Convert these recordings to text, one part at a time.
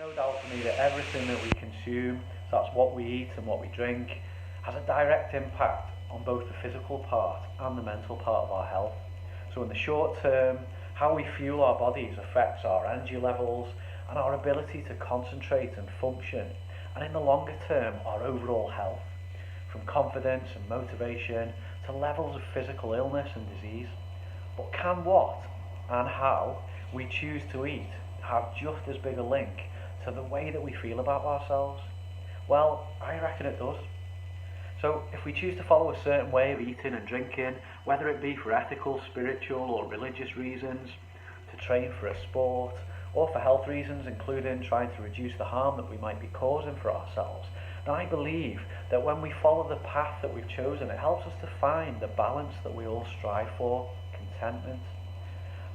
No doubt for me that everything that we consume, so that's what we eat and what we drink, has a direct impact on both the physical part and the mental part of our health. So in the short term, how we fuel our bodies affects our energy levels and our ability to concentrate and function, and in the longer term, our overall health, from confidence and motivation to levels of physical illness and disease. But can what and how we choose to eat have just as big a link to the way that we feel about ourselves? Well, I reckon it does. So if we choose to follow a certain way of eating and drinking, whether it be for ethical, spiritual or religious reasons, to train for a sport, or for health reasons, including trying to reduce the harm that we might be causing for ourselves, then I believe that when we follow the path that we've chosen, it helps us to find the balance that we all strive for, contentment.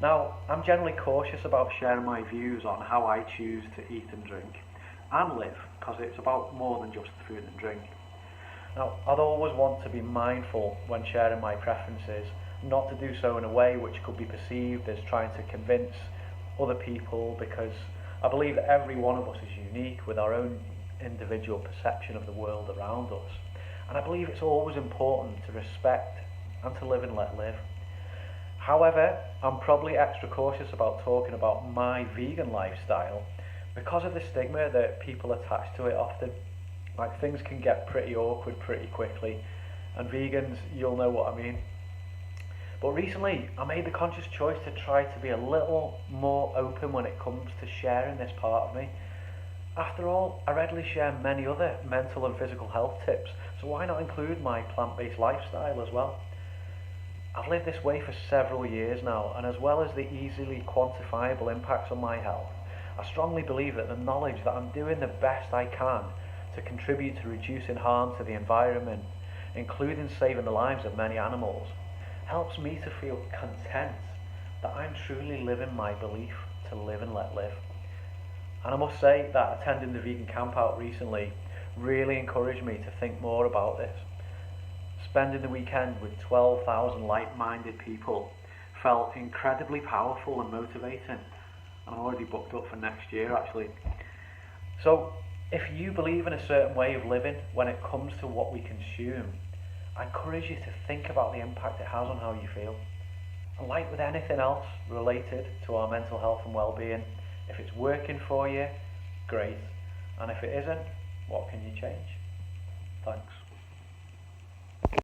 Now, I'm generally cautious about sharing my views on how I choose to eat and drink and live, because it's about more than just food and drink. Now, I'd always want to be mindful when sharing my preferences, not to do so in a way which could be perceived as trying to convince other people, because I believe that every one of us is unique with our own individual perception of the world around us. And I believe it's always important to respect and to live and let live. However, I'm probably extra cautious about talking about my vegan lifestyle because of the stigma that people attach to it often. Like, things can get pretty awkward pretty quickly, and vegans, you'll know what I mean. But recently, I made the conscious choice to try to be a little more open when it comes to sharing this part of me. After all, I readily share many other mental and physical health tips, so why not include my plant-based lifestyle as well? I've lived this way for several years now, and as well as the easily quantifiable impacts on my health, I strongly believe that the knowledge that I'm doing the best I can to contribute to reducing harm to the environment, including saving the lives of many animals, helps me to feel content that I'm truly living my belief to live and let live. And I must say that attending the vegan camp out recently really encouraged me to think more about this. Spending the weekend with 12,000 like-minded people felt incredibly powerful and motivating, and I'm already booked up for next year actually. So if you believe in a certain way of living when it comes to what we consume, I encourage you to think about the impact it has on how you feel. And like with anything else related to our mental health and well-being, if it's working for you, great. And if it isn't, what can you change? Thanks.